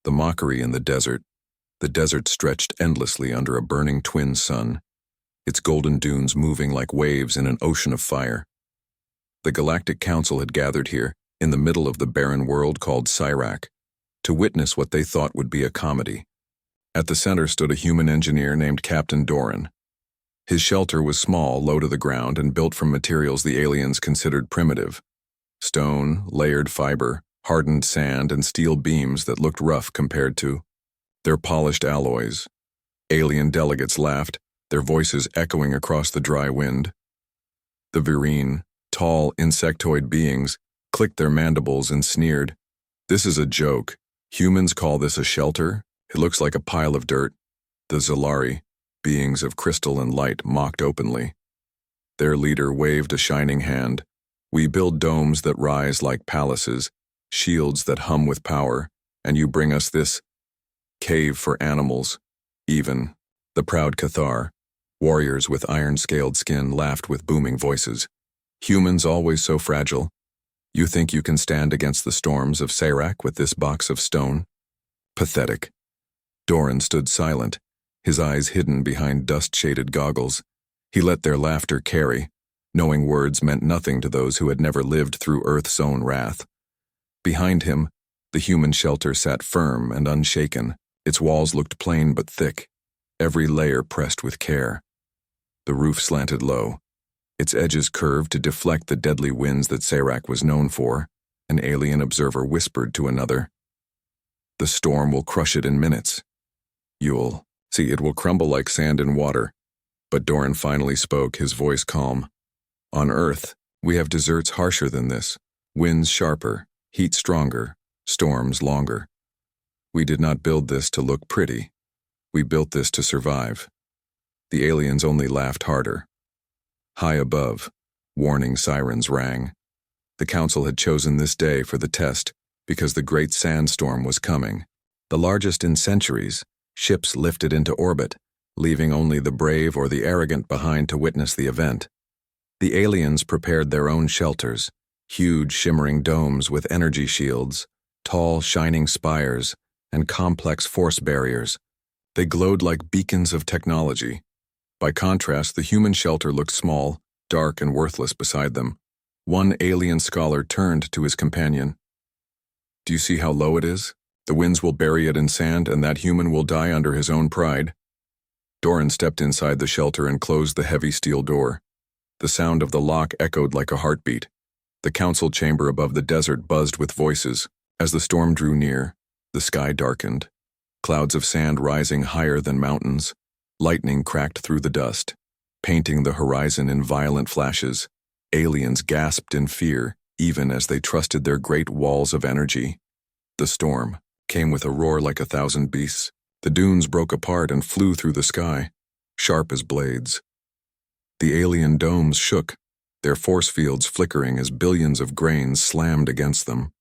The mockery in the desert. The desert stretched endlessly under a burning twin sun, its golden dunes moving like waves in an ocean of fire. The Galactic Council had gathered here, in the middle of the barren world called Cyrac, to witness what they thought would be a comedy. At the center stood a human engineer named Captain Doran. His shelter was small, low to the ground, and built from materials the aliens considered primitive. Stone, layered fiber, hardened sand, and steel beams that looked rough compared to their polished alloys. Alien delegates laughed, their voices echoing across the dry wind. The Virine, tall, insectoid beings, clicked their mandibles and sneered. "This is a joke. Humans call this a shelter? It looks like a pile of dirt." The Zalari, beings of crystal and light, mocked openly. Their leader waved a shining hand. "We build domes that rise like palaces, shields that hum with power, and you bring us this cave for animals." Even the proud Cathar, warriors with iron-scaled skin, laughed with booming voices. "Humans always so fragile. You think you can stand against the storms of Cyrac with this box of stone? Pathetic." Doran stood silent, his eyes hidden behind dust-shaded goggles. He let their laughter carry, knowing words meant nothing to those who had never lived through Earth's own wrath. Behind him, the human shelter sat firm and unshaken. Its walls looked plain but thick, every layer pressed with care. The roof slanted low, its edges curved to deflect the deadly winds that Cyrac was known for. An alien observer whispered to another, "The storm will crush it in minutes. You'll see it will crumble like sand in water." But Doran finally spoke, his voice calm. "On Earth, we have deserts harsher than this, winds sharper, heat stronger, storms longer. We did not build this to look pretty. We built this to survive." The aliens only laughed harder. High above, warning sirens rang. The Council had chosen this day for the test because the great Sandstorm was coming. The largest in centuries, ships lifted into orbit, leaving only the brave or the arrogant behind to witness the event. The aliens prepared their own shelters, huge shimmering domes with energy shields, tall shining spires, and complex force barriers. They glowed like beacons of technology. By contrast, the human shelter looked small, dark, and worthless beside them. One alien scholar turned to his companion. "Do you see how low it is? The winds will bury it in sand, and that human will die under his own pride." Doran stepped inside the shelter and closed the heavy steel door. The sound of the lock echoed like a heartbeat. The council chamber above the desert buzzed with voices. As the storm drew near, the sky darkened, clouds of sand rising higher than mountains. Lightning cracked through the dust, painting the horizon in violent flashes. Aliens gasped in fear, even as they trusted their great walls of energy. The storm came with a roar like 1,000 beasts. The dunes broke apart and flew through the sky, sharp as blades. The alien domes shook, their force fields flickering as billions of grains slammed against them.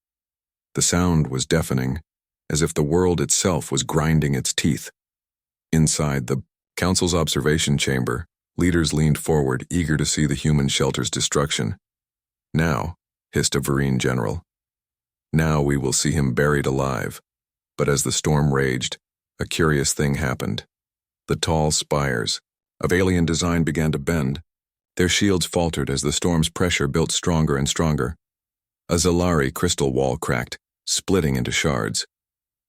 The sound was deafening, as if the world itself was grinding its teeth. Inside the Council's observation chamber, leaders leaned forward, eager to see the human shelter's destruction. "Now," hissed a Virine general, "now we will see him buried alive." But as the storm raged, a curious thing happened. The tall spires of alien design began to bend. Their shields faltered as the storm's pressure built stronger and stronger. A Zalari crystal wall cracked, splitting into shards.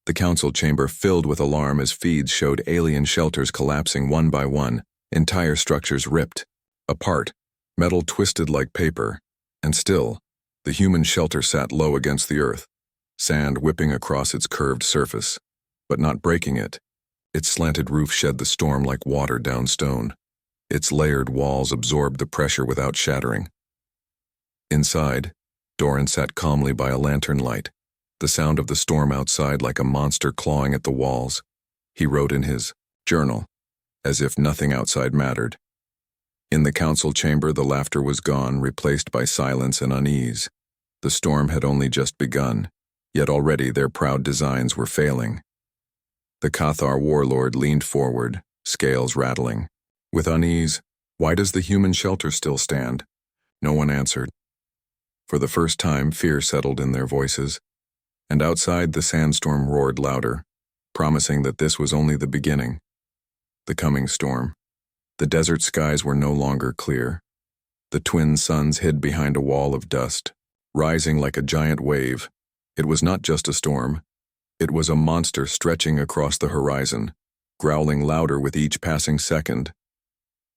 The council chamber filled with alarm as feeds showed alien shelters collapsing one by one, entire structures ripped apart, metal twisted like paper, and still, the human shelter sat low against the earth, sand whipping across its curved surface, but not breaking it. Its slanted roof shed the storm like water down stone. Its layered walls absorbed the pressure without shattering. Inside, Doran sat calmly by a lantern light, the sound of the storm outside like a monster clawing at the walls. He wrote in his journal, as if nothing outside mattered. In the council chamber, the laughter was gone, replaced by silence and unease. The storm had only just begun, yet already their proud designs were failing. The Cathar warlord leaned forward, scales rattling. With unease, "Why does the human shelter still stand?" No one answered. For the first time, fear settled in their voices, and outside the sandstorm roared louder, promising that this was only the beginning. The coming storm. The desert skies were no longer clear. The twin suns hid behind a wall of dust, rising like a giant wave. It was not just a storm. It was a monster stretching across the horizon, growling louder with each passing second.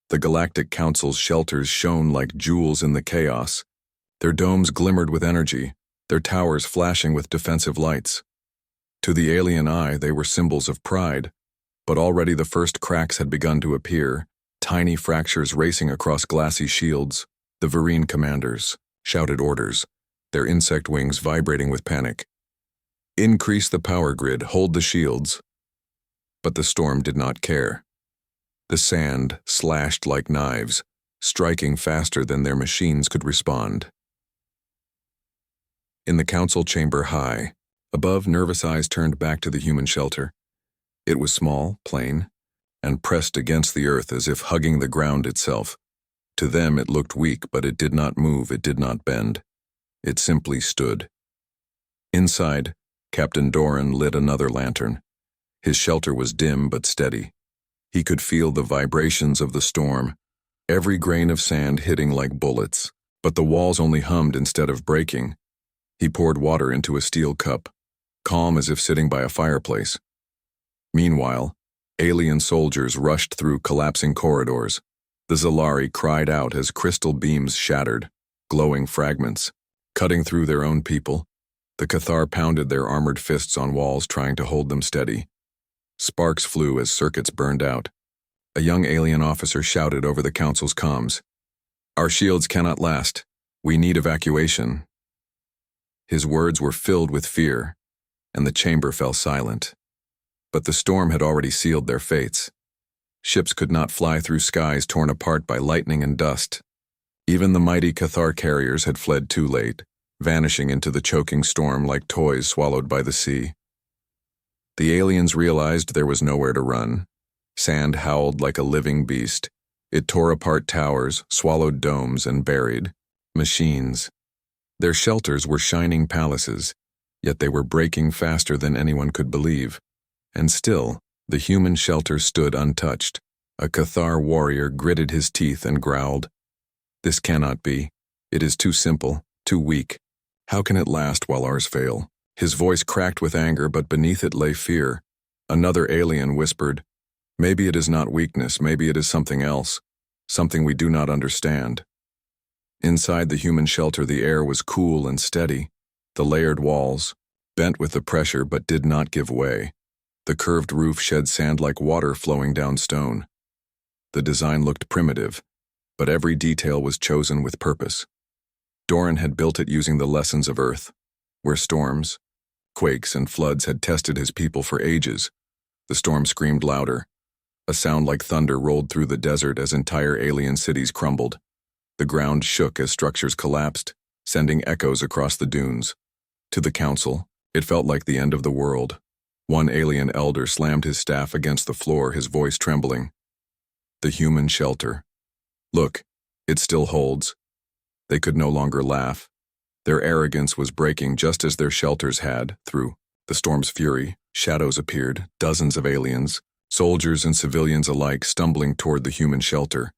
The Galactic Council's shelters shone like jewels in the chaos. Their domes glimmered with energy, their towers flashing with defensive lights. To the alien eye, they were symbols of pride, but already the first cracks had begun to appear, tiny fractures racing across glassy shields. The Vereen commanders shouted orders, their insect wings vibrating with panic. Increase the power grid, hold the shields. But the storm did not care. The sand slashed like knives, striking faster than their machines could respond. In the council chamber high, above, nervous eyes turned back to the human shelter. It was small, plain, and pressed against the earth as if hugging the ground itself. To them it looked weak, but it did not move, it did not bend. It simply stood. Inside, Captain Doran lit another lantern. His shelter was dim but steady. He could feel the vibrations of the storm, every grain of sand hitting like bullets, but the walls only hummed instead of breaking. He poured water into a steel cup, calm as if sitting by a fireplace. Meanwhile, alien soldiers rushed through collapsing corridors. The Zalari cried out as crystal beams shattered, glowing fragments, cutting through their own people. The Cathar pounded their armored fists on walls, trying to hold them steady. Sparks flew as circuits burned out. A young alien officer shouted over the council's comms, "Our shields cannot last. We need evacuation." His words were filled with fear, and the chamber fell silent. But the storm had already sealed their fates. Ships could not fly through skies torn apart by lightning and dust. Even the mighty Cathar carriers had fled too late, vanishing into the choking storm like toys swallowed by the sea. The aliens realized there was nowhere to run. Sand howled like a living beast. It tore apart towers, swallowed domes, and buried machines. Their shelters were shining palaces, yet they were breaking faster than anyone could believe. And still, the human shelter stood untouched. A Cathar warrior gritted his teeth and growled, "This cannot be. It is too simple, too weak. How can it last while ours fail?" His voice cracked with anger, but beneath it lay fear. Another alien whispered, "Maybe it is not weakness, maybe it is something else, something we do not understand." Inside the human shelter, the air was cool and steady. The layered walls, bent with the pressure but did not give way. The curved roof shed sand like water flowing down stone. The design looked primitive, but every detail was chosen with purpose. Doran had built it using the lessons of Earth, where storms, quakes, and floods had tested his people for ages. The storm screamed louder. A sound like thunder rolled through the desert as entire alien cities crumbled. The ground shook as structures collapsed, sending echoes across the dunes. To the council, it felt like the end of the world. One alien elder slammed his staff against the floor, his voice trembling. The human shelter. Look, it still holds. They could no longer laugh. Their arrogance was breaking just as their shelters had. Through the storm's fury, shadows appeared, dozens of aliens, soldiers and civilians alike, stumbling toward the human shelter.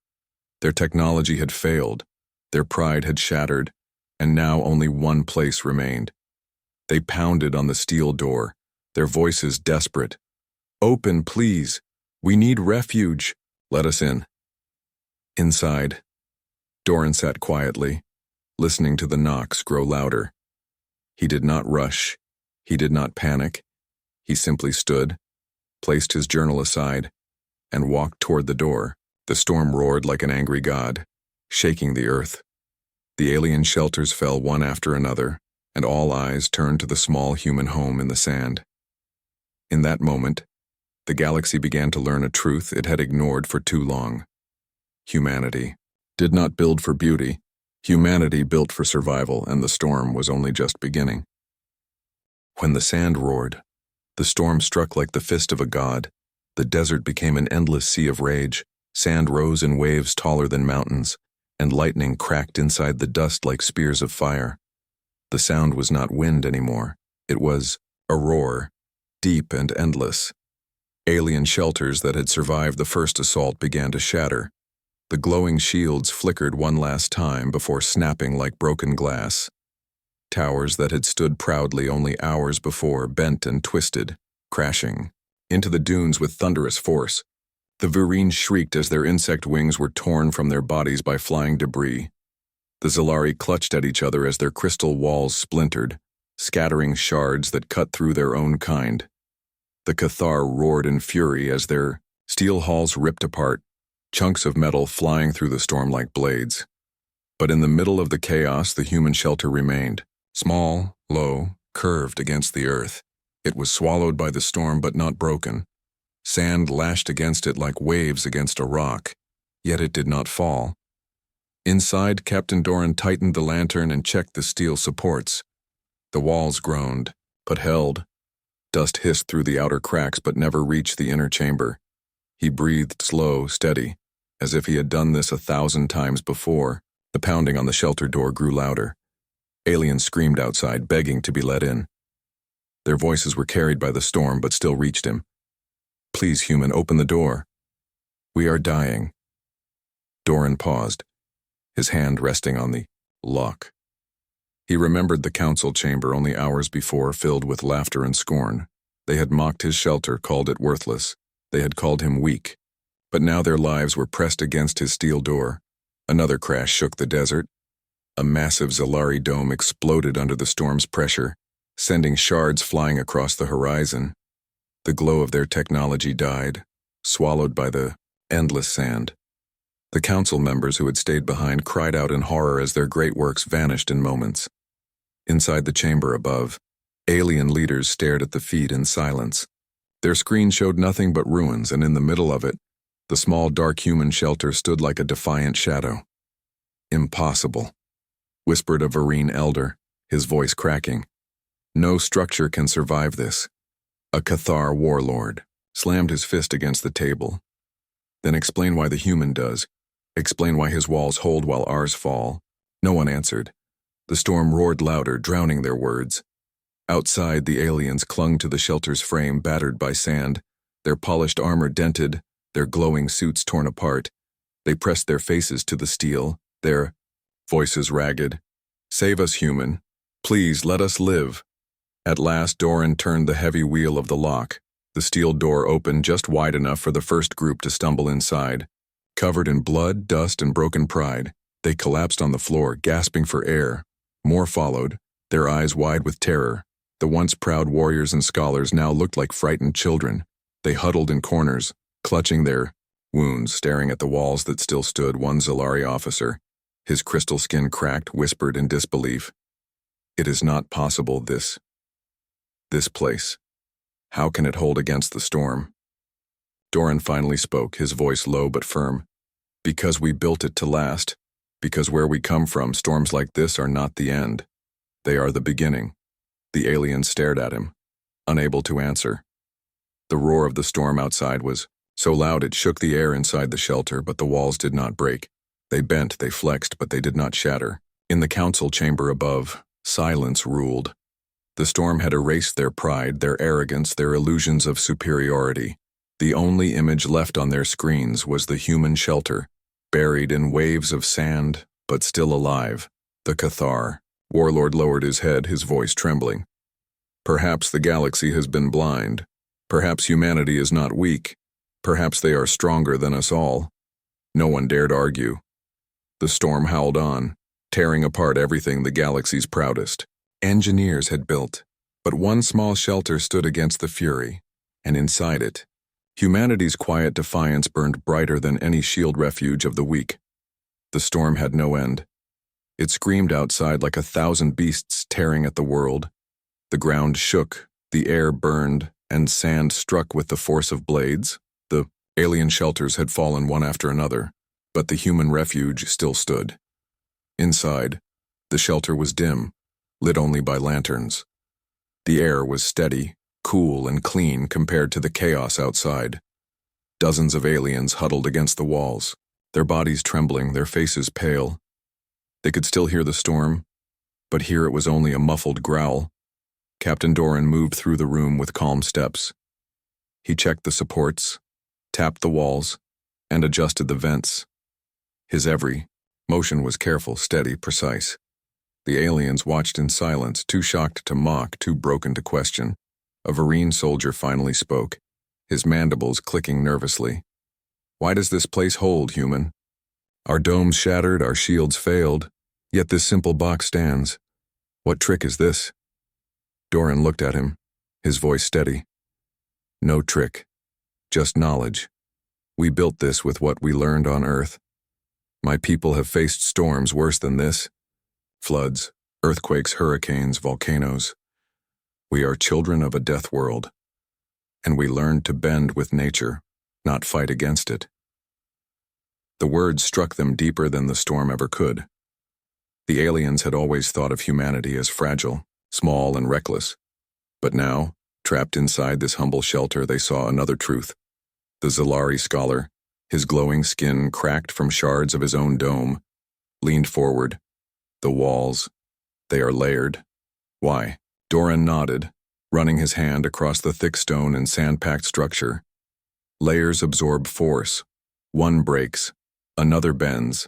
Their technology had failed, their pride had shattered, and now only one place remained. They pounded on the steel door, their voices desperate. "Open, please. We need refuge. Let us in." Inside, Doran sat quietly, listening to the knocks grow louder. He did not rush. He did not panic. He simply stood, placed his journal aside, and walked toward the door. The storm roared like an angry god, shaking the earth. The alien shelters fell one after another, and all eyes turned to the small human home in the sand. In that moment, the galaxy began to learn a truth it had ignored for too long. Humanity did not build for beauty. Humanity built for survival, and the storm was only just beginning. When the sand roared, the storm struck like the fist of a god. The desert became an endless sea of rage. Sand rose in waves taller than mountains, and lightning cracked inside the dust like spears of fire. The sound was not wind anymore. It was a roar, deep and endless. Alien shelters that had survived the first assault began to shatter. The glowing shields flickered one last time before snapping like broken glass. Towers that had stood proudly only hours before bent and twisted, crashing into the dunes with thunderous force. The Vurine shrieked as their insect wings were torn from their bodies by flying debris. The Zalari clutched at each other as their crystal walls splintered, scattering shards that cut through their own kind. The Cathar roared in fury as their steel halls ripped apart, chunks of metal flying through the storm like blades. But in the middle of the chaos, the human shelter remained, small, low, curved against the earth. It was swallowed by the storm but not broken. Sand lashed against it like waves against a rock, yet it did not fall. Inside, Captain Doran tightened the lantern and checked the steel supports. The walls groaned, but held. Dust hissed through the outer cracks but never reached the inner chamber. He breathed slow, steady, as if he had done this 1,000 times before. The pounding on the shelter door grew louder. Aliens screamed outside, begging to be let in. Their voices were carried by the storm but still reached him. "Please, human, open the door. We are dying." Doran paused, his hand resting on the lock. He remembered the council chamber only hours before, filled with laughter and scorn. They had mocked his shelter, called it worthless. They had called him weak. But now their lives were pressed against his steel door. Another crash shook the desert. A massive Zalari dome exploded under the storm's pressure, sending shards flying across the horizon. The glow of their technology died, swallowed by the endless sand. The council members who had stayed behind cried out in horror as their great works vanished in moments. Inside the chamber above, alien leaders stared at the feed in silence. Their screen showed nothing but ruins, and in the middle of it, the small dark human shelter stood like a defiant shadow. "Impossible," whispered a Vurine elder, his voice cracking. "No structure can survive this." A Cathar warlord slammed his fist against the table. "Then explain why the human does. Explain why his walls hold while ours fall." No one answered. The storm roared louder, drowning their words. Outside, the aliens clung to the shelter's frame, battered by sand, their polished armor dented, their glowing suits torn apart. They pressed their faces to the steel, their voices ragged. "Save us, human. Please, let us live." At last, Doran turned the heavy wheel of the lock. The steel door opened just wide enough for the first group to stumble inside. Covered in blood, dust, and broken pride, they collapsed on the floor, gasping for air. More followed, their eyes wide with terror. The once proud warriors and scholars now looked like frightened children. They huddled in corners, clutching their wounds, staring at the walls that still stood. One Zalari officer, his crystal skin cracked, whispered in disbelief, "It is not possible, this place. How can it hold against the storm?" Doran finally spoke, his voice low but firm. "Because we built it to last. Because where we come from, storms like this are not the end. They are the beginning." The alien stared at him, unable to answer. The roar of the storm outside was so loud it shook the air inside the shelter, but the walls did not break. They bent, they flexed, but they did not shatter. In the council chamber above, silence ruled. The storm had erased their pride, their arrogance, their illusions of superiority. The only image left on their screens was the human shelter, buried in waves of sand, but still alive. The Cathar warlord lowered his head, his voice trembling. "Perhaps the galaxy has been blind. Perhaps humanity is not weak. Perhaps they are stronger than us all." No one dared argue. The storm howled on, tearing apart everything the galaxy's proudest engineers had built. But one small shelter stood against the fury, and inside it, humanity's quiet defiance burned brighter than any shield refuge of the weak. The storm had no end. It screamed outside like 1,000 beasts tearing at the world. The ground shook, the air burned, and sand struck with the force of blades. The alien shelters had fallen one after another, but the human refuge still stood. Inside, the shelter was dim, lit only by lanterns. The air was steady, cool, and clean compared to the chaos outside. Dozens of aliens huddled against the walls, their bodies trembling, their faces pale. They could still hear the storm, but here it was only a muffled growl. Captain Doran moved through the room with calm steps. He checked the supports, tapped the walls, and adjusted the vents. His every motion was careful, steady, precise. The aliens watched in silence, too shocked to mock, too broken to question. A Vereen soldier finally spoke, his mandibles clicking nervously. "Why does this place hold, human? Our domes shattered, our shields failed, yet this simple box stands. What trick is this?" Doran looked at him, his voice steady. "No trick, just knowledge. We built this with what we learned on Earth. My people have faced storms worse than this. Floods, earthquakes, hurricanes, volcanoes. We are children of a death world, and we learned to bend with nature, not fight against it." The words struck them deeper than the storm ever could. The aliens had always thought of humanity as fragile, small and reckless. But now, trapped inside this humble shelter, they saw another truth. The Zalari scholar, his glowing skin cracked from shards of his own dome, leaned forward. "The walls, they are layered." "Why?" Doran nodded, running his hand across the thick stone and sand-packed structure. "Layers absorb force. One breaks, another bends,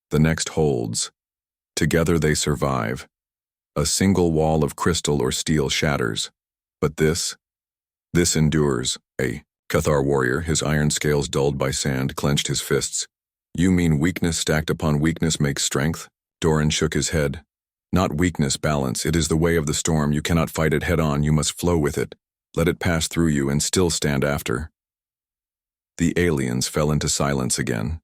the next holds. Together they survive. A single wall of crystal or steel shatters. But this endures." A Cathar warrior, his iron scales dulled by sand, clenched his fists. "You mean weakness stacked upon weakness makes strength?" Doran shook his head. "Not weakness, balance. It is the way of the storm. You cannot fight it head-on. You must flow with it. Let it pass through you and still stand after." The aliens fell into silence again.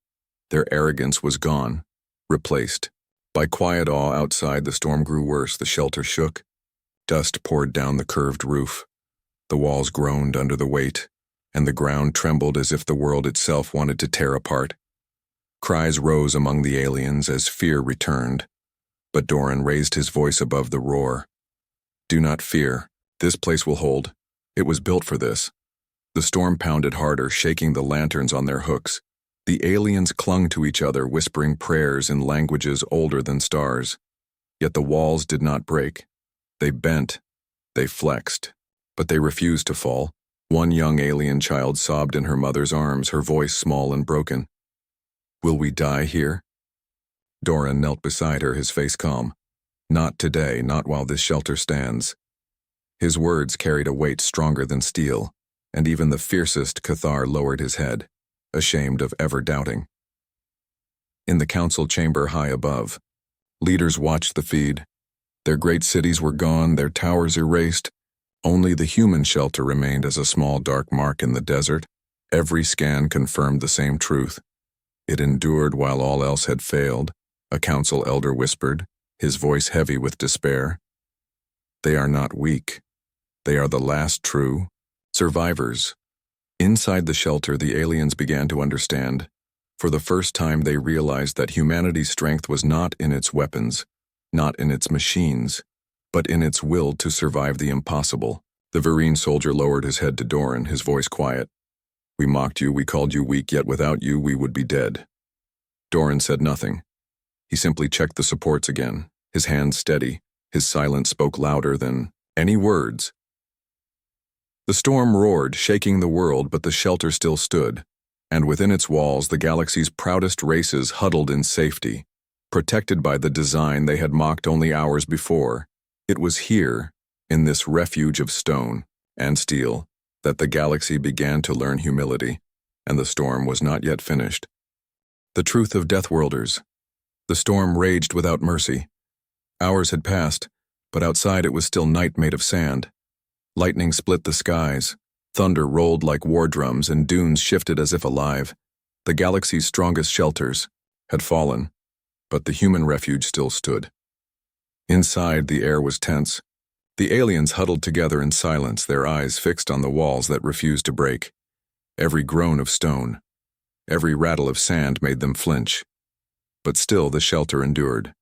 Their arrogance was gone, replaced by quiet awe. Outside, the storm grew worse. The shelter shook. Dust poured down the curved roof. The walls groaned under the weight, and the ground trembled as if the world itself wanted to tear apart. Cries rose among the aliens as fear returned, but Doran raised his voice above the roar. "Do not fear. This place will hold. It was built for this." The storm pounded harder, shaking the lanterns on their hooks. The aliens clung to each other, whispering prayers in languages older than stars. Yet the walls did not break. They bent, they flexed, but they refused to fall. One young alien child sobbed in her mother's arms, her voice small and broken. "Will we die here?" Doran knelt beside her, his face calm. "Not today, not while this shelter stands." His words carried a weight stronger than steel, and even the fiercest Cathar lowered his head, ashamed of ever doubting. In the council chamber high above, leaders watched the feed. Their great cities were gone, their towers erased. Only the human shelter remained as a small dark mark in the desert. Every scan confirmed the same truth. It endured while all else had failed, a council elder whispered, his voice heavy with despair. "They are not weak. They are the last true survivors." Inside the shelter, the aliens began to understand. For the first time, they realized that humanity's strength was not in its weapons, not in its machines, but in its will to survive the impossible. The Vereen soldier lowered his head to Doran, his voice quiet. "We mocked you, we called you weak, yet without you we would be dead." Doran said nothing. He simply checked the supports again, his hands steady. His silence spoke louder than any words. The storm roared, shaking the world, but the shelter still stood, and within its walls the galaxy's proudest races huddled in safety, protected by the design they had mocked only hours before. It was here, in this refuge of stone and steel, that the galaxy began to learn humility, and the storm was not yet finished. The truth of Deathworlders. The storm raged without mercy. Hours had passed, but outside it was still night made of sand. Lightning split the skies, thunder rolled like war drums, and dunes shifted as if alive. The galaxy's strongest shelters had fallen, but the human refuge still stood. Inside, the air was tense. The aliens huddled together in silence, their eyes fixed on the walls that refused to break. Every groan of stone, every rattle of sand made them flinch. But still the shelter endured.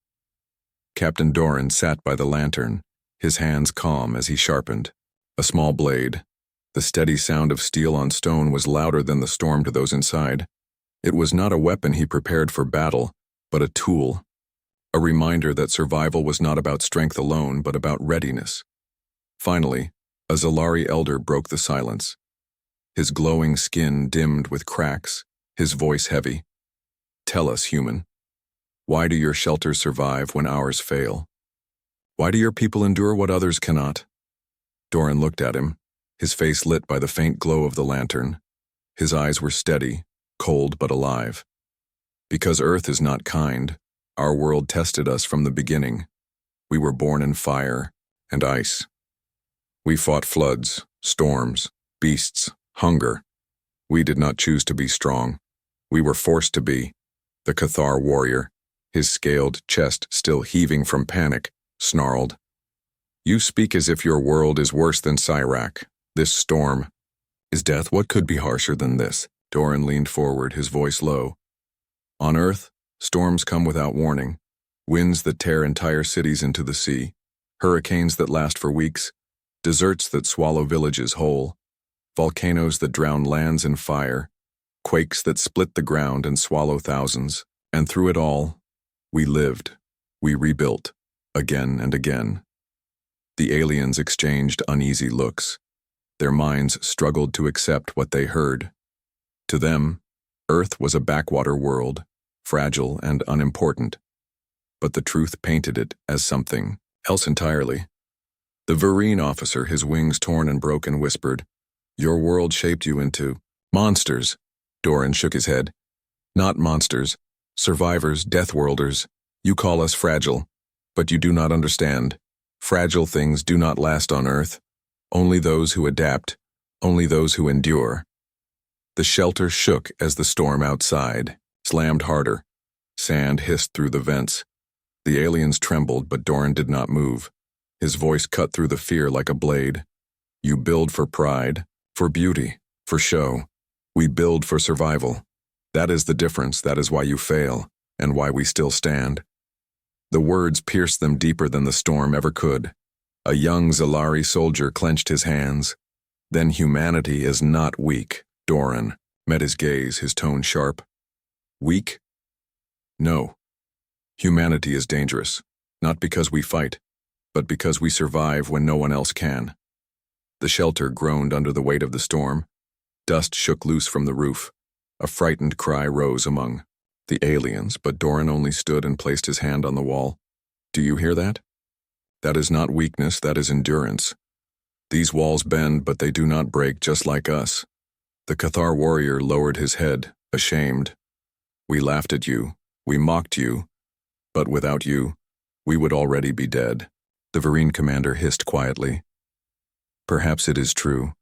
Captain Doran sat by the lantern, his hands calm as he sharpened. A small blade. The steady sound of steel on stone was louder than the storm to those inside. It was not a weapon he prepared for battle, but a tool. A reminder that survival was not about strength alone, but about readiness. Finally, a Zalari elder broke the silence. His glowing skin dimmed with cracks, his voice heavy. Tell us, human, why do your shelters survive when ours fail? Why do your people endure what others cannot? Doran looked at him, his face lit by the faint glow of the lantern. His eyes were steady, cold but alive. Because Earth is not kind, our world tested us from the beginning. We were born in fire and ice. We fought floods, storms, beasts, hunger. We did not choose to be strong. We were forced to be. The Cathar warrior, his scaled chest still heaving from panic, snarled. You speak as if your world is worse than Cyrac. This storm. Is death? What could be harsher than this? Doran leaned forward, his voice low. On Earth, storms come without warning. Winds that tear entire cities into the sea. Hurricanes that last for weeks. Deserts that swallow villages whole. Volcanoes that drown lands in fire. Quakes that split the ground and swallow thousands. And through it all, we lived. We rebuilt. Again and again. The aliens exchanged uneasy looks. Their minds struggled to accept what they heard. To them, Earth was a backwater world, fragile and unimportant. But the truth painted it as something else entirely. The Vereen officer, his wings torn and broken, whispered, Your world shaped you into monsters. Doran shook his head. Not monsters. Survivors, Deathworlders. You call us fragile. But you do not understand. Fragile things do not last on Earth. Only those who adapt. Only those who endure. The shelter shook as the storm outside slammed harder. Sand hissed through the vents. The aliens trembled, but Doran did not move. His voice cut through the fear like a blade. You build for pride, for beauty, for show. We build for survival. That is the difference. That is why you fail, and why we still stand. The words pierced them deeper than the storm ever could. A young Zalari soldier clenched his hands. Then humanity is not weak. Doran met his gaze, his tone sharp. Weak? No. Humanity is dangerous, not because we fight, but because we survive when no one else can. The shelter groaned under the weight of the storm. Dust shook loose from the roof. A frightened cry rose among the aliens, but Doran only stood and placed his hand on the wall. Do you hear that? That is not weakness, that is endurance. These walls bend, but they do not break, just like us. The Cathar warrior lowered his head, ashamed. We laughed at you, we mocked you, but without you, we would already be dead. The Vereen commander hissed quietly. Perhaps it is true.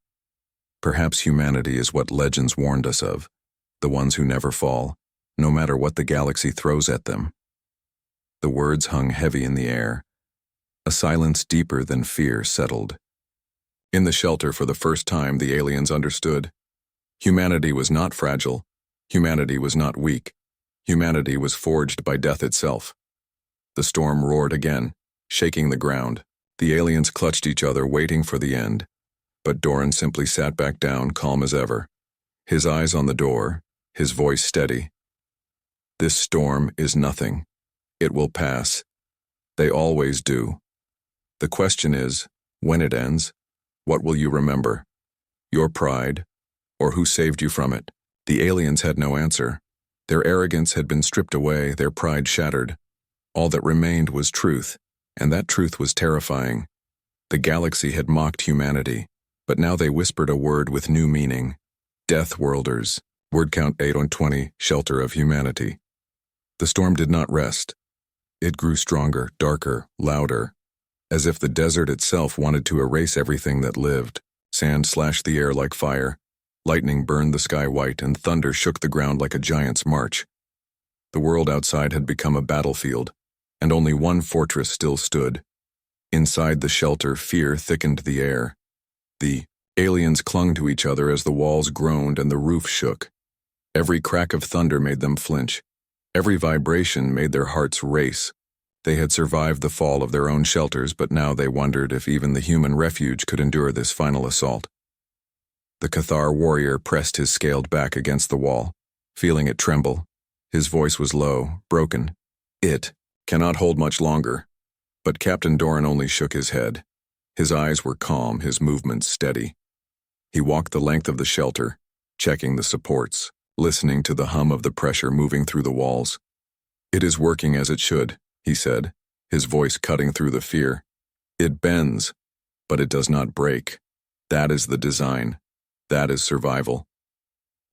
Perhaps humanity is what legends warned us of, the ones who never fall, no matter what the galaxy throws at them. The words hung heavy in the air. A silence deeper than fear settled. In the shelter, for the first time, the aliens understood. Humanity was not fragile. Humanity was not weak. Humanity was forged by death itself. The storm roared again, shaking the ground. The aliens clutched each other, waiting for the end. But Doran simply sat back down, calm as ever. His eyes on the door, his voice steady. This storm is nothing. It will pass. They always do. The question is, when it ends, what will you remember? Your pride, or who saved you from it? The aliens had no answer. Their arrogance had been stripped away, their pride shattered. All that remained was truth, and that truth was terrifying. The galaxy had mocked humanity, but now they whispered a word with new meaning. Deathworlders. Word count 8 on 20, shelter of humanity. The storm did not rest. It grew stronger, darker, louder, as if the desert itself wanted to erase everything that lived. Sand slashed the air like fire. Lightning burned the sky white, and thunder shook the ground like a giant's march. The world outside had become a battlefield, and only one fortress still stood. Inside the shelter, fear thickened the air. The aliens clung to each other as the walls groaned and the roof shook. Every crack of thunder made them flinch. Every vibration made their hearts race. They had survived the fall of their own shelters, but now they wondered if even the human refuge could endure this final assault. The Cathar warrior pressed his scaled back against the wall, feeling it tremble. His voice was low, broken. It cannot hold much longer. But Captain Doran only shook his head. His eyes were calm, his movements steady. He walked the length of the shelter, checking the supports, listening to the hum of the pressure moving through the walls. "It is working as it should," he said, his voice cutting through the fear. "It bends, but it does not break. That is the design. That is survival."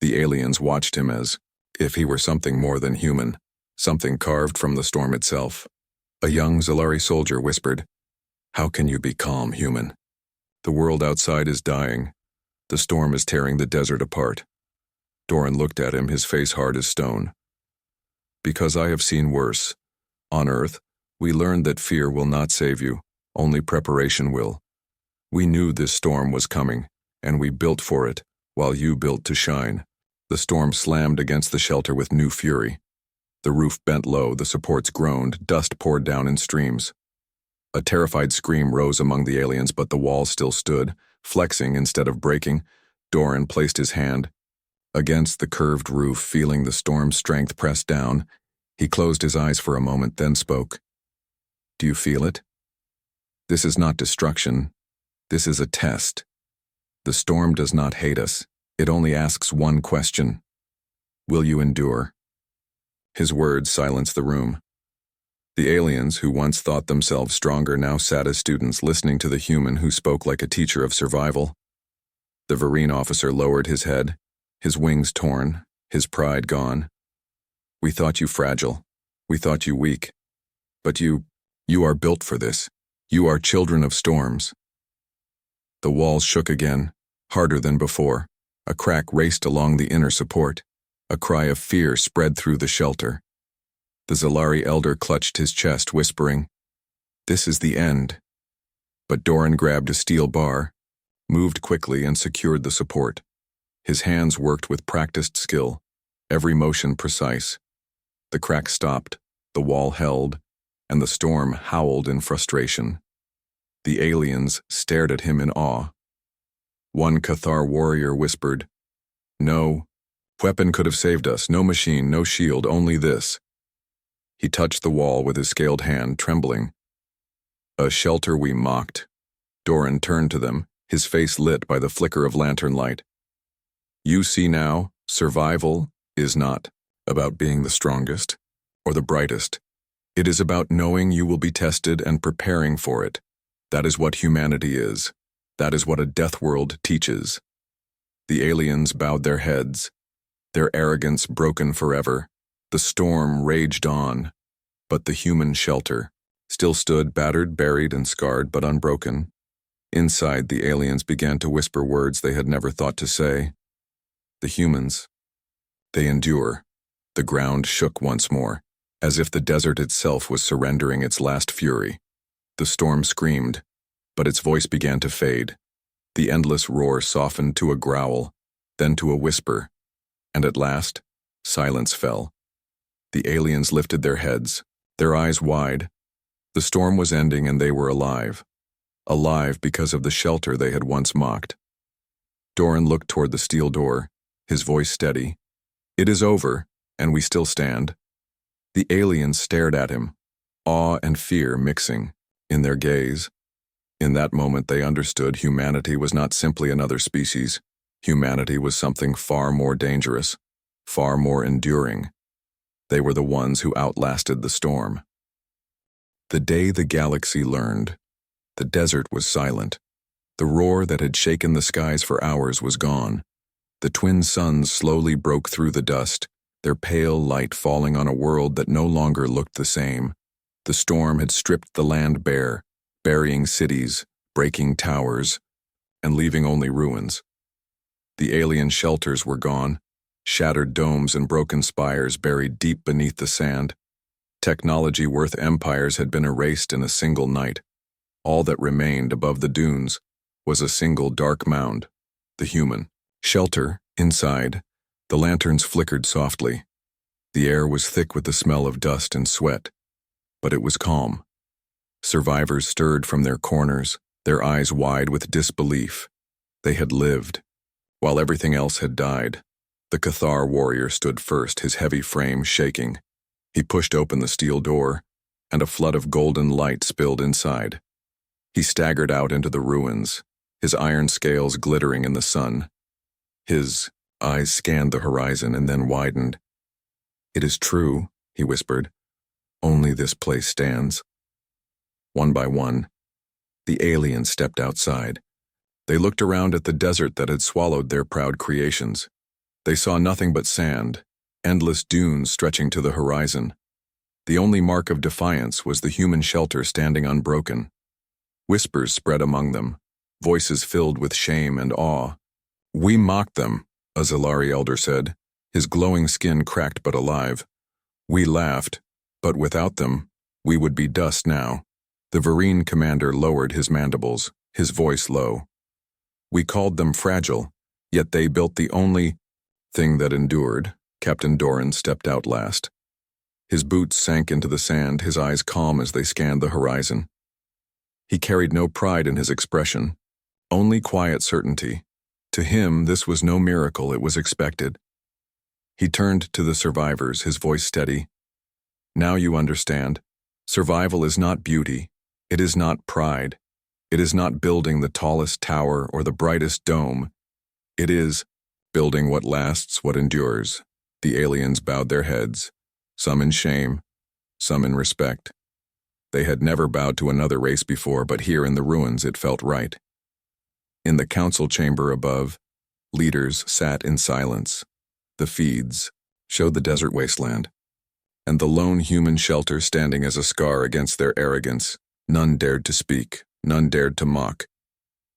The aliens watched him as if he were something more than human, something carved from the storm itself. A young Zalari soldier whispered, "How can you be calm, human? The world outside is dying. The storm is tearing the desert apart." Doran looked at him, his face hard as stone. "Because I have seen worse. On Earth, we learned that fear will not save you, only preparation will. We knew this storm was coming, and we built for it, while you built to shine." The storm slammed against the shelter with new fury. The roof bent low, the supports groaned, dust poured down in streams. A terrified scream rose among the aliens, but the wall still stood, flexing instead of breaking. Doran placed his hand against the curved roof, feeling the storm's strength press down. He closed his eyes for a moment, then spoke. "Do you feel it? This is not destruction. This is a test. The storm does not hate us. It only asks one question. Will you endure?" His words silenced the room. The aliens, who once thought themselves stronger, now sat as students, listening to the human who spoke like a teacher of survival. The Vereen officer lowered his head, his wings torn, his pride gone. "We thought you fragile. We thought you weak. But you are built for this. You are children of storms." The walls shook again, harder than before. A crack raced along the inner support. A cry of fear spread through the shelter. The Zalari elder clutched his chest, whispering, "This is the end." But Doran grabbed a steel bar, moved quickly, and secured the support. His hands worked with practiced skill, every motion precise. The crack stopped, the wall held, and the storm howled in frustration. The aliens stared at him in awe. One Cathar warrior whispered, "No weapon could have saved us, no machine, no shield, only this." He touched the wall with his scaled hand, trembling. "A shelter we mocked." Doran turned to them, his face lit by the flicker of lantern light. "You see now, survival is not about being the strongest or the brightest. It is about knowing you will be tested and preparing for it. That is what humanity is. That is what a death world teaches." The aliens bowed their heads, their arrogance broken forever. The storm raged on, but the human shelter still stood, battered, buried, and scarred, but unbroken. Inside, the aliens began to whisper words they had never thought to say. The humans, they endure. The ground shook once more, as if the desert itself was surrendering its last fury. The storm screamed, but its voice began to fade. The endless roar softened to a growl, then to a whisper, and at last, silence fell. The aliens lifted their heads, their eyes wide. The storm was ending and they were alive. Alive because of the shelter they had once mocked. Doran looked toward the steel door, his voice steady. "It is over, and we still stand." The aliens stared at him, awe and fear mixing in their gaze. In that moment they understood humanity was not simply another species. Humanity was something far more dangerous, far more enduring. They were the ones who outlasted the storm. The day the galaxy learned, the desert was silent. The roar that had shaken the skies for hours was gone. The twin suns slowly broke through the dust, their pale light falling on a world that no longer looked the same. The storm had stripped the land bare, burying cities, breaking towers, and leaving only ruins. The alien shelters were gone, shattered domes and broken spires buried deep beneath the sand. Technology worth empires had been erased in a single night. All that remained above the dunes was a single dark mound, the human shelter. Inside, the lanterns flickered softly. The air was thick with the smell of dust and sweat, but it was calm. Survivors stirred from their corners, their eyes wide with disbelief. They had lived, while everything else had died. The Cathar warrior stood first, his heavy frame shaking. He pushed open the steel door, and a flood of golden light spilled inside. He staggered out into the ruins, his iron scales glittering in the sun. His eyes scanned the horizon and then widened. "It is true," he whispered. "Only this place stands." One by one, the aliens stepped outside. They looked around at the desert that had swallowed their proud creations. They saw nothing but sand, endless dunes stretching to the horizon. The only mark of defiance was the human shelter standing unbroken. Whispers spread among them, voices filled with shame and awe. "We mocked them," a Zilari elder said, his glowing skin cracked but alive. "We laughed, but without them, we would be dust now." The Vereen commander lowered his mandibles, his voice low. "We called them fragile, yet they built the only thing that endured." Captain Doran stepped out last. His boots sank into the sand, his eyes calm as they scanned the horizon. He carried no pride in his expression, only quiet certainty. To him, this was no miracle, it was expected. He turned to the survivors, his voice steady. "Now you understand. Survival is not beauty. It is not pride. It is not building the tallest tower or the brightest dome. It is building what lasts, what endures." The aliens bowed their heads, some in shame, some in respect. They had never bowed to another race before, but here in the ruins it felt right. In the council chamber above, leaders sat in silence. The feeds showed the desert wasteland, and the lone human shelter standing as a scar against their arrogance. None dared to speak, none dared to mock.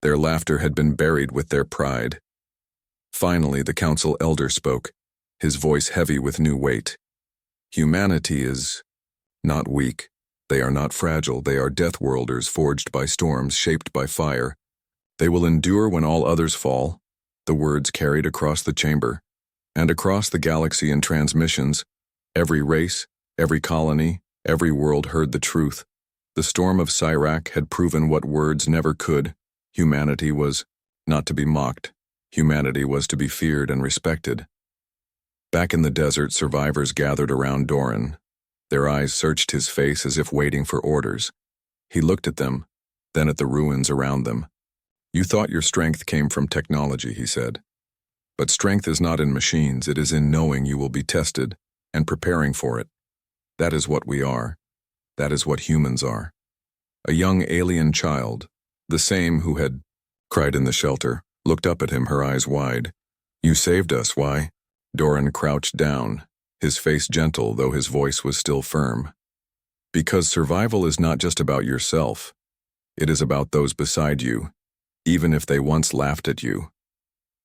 Their laughter had been buried with their pride. Finally, the council elder spoke, his voice heavy with new weight. "Humanity is not weak. They are not fragile. They are death-worlders forged by storms, shaped by fire. They will endure when all others fall." The words carried across the chamber, and across the galaxy in transmissions. Every race, every colony, every world heard the truth. The storm of Cyrac had proven what words never could. Humanity was not to be mocked. Humanity was to be feared and respected. Back in the desert, survivors gathered around Doran. Their eyes searched his face as if waiting for orders. He looked at them, then at the ruins around them. "You thought your strength came from technology," he said. "But strength is not in machines, it is in knowing you will be tested and preparing for it. That is what we are. That is what humans are." A young alien child, the same who had cried in the shelter, looked up at him, her eyes wide. "You saved us, why?" Doran crouched down, his face gentle though his voice was still firm. "Because survival is not just about yourself. It is about those beside you, even if they once laughed at you."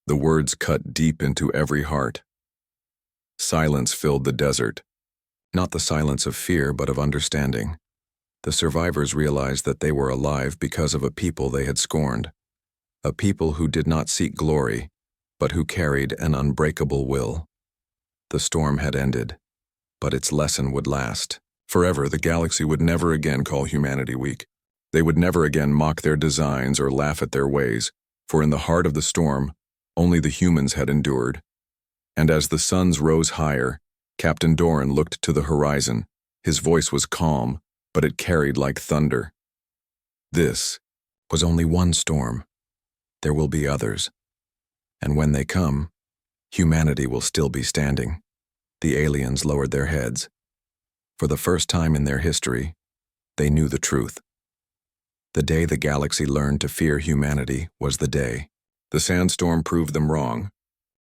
The words cut deep into every heart. Silence filled the desert. Not the silence of fear, but of understanding. The survivors realized that they were alive because of a people they had scorned. A people who did not seek glory, but who carried an unbreakable will. The storm had ended, but its lesson would last. Forever, the galaxy would never again call humanity weak. They would never again mock their designs or laugh at their ways, for in the heart of the storm, only the humans had endured. And as the suns rose higher, Captain Doran looked to the horizon. His voice was calm, but it carried like thunder. "This was only one storm. There will be others. And when they come, humanity will still be standing." The aliens lowered their heads. For the first time in their history, they knew the truth. The day the galaxy learned to fear humanity was the day. The sandstorm proved them wrong.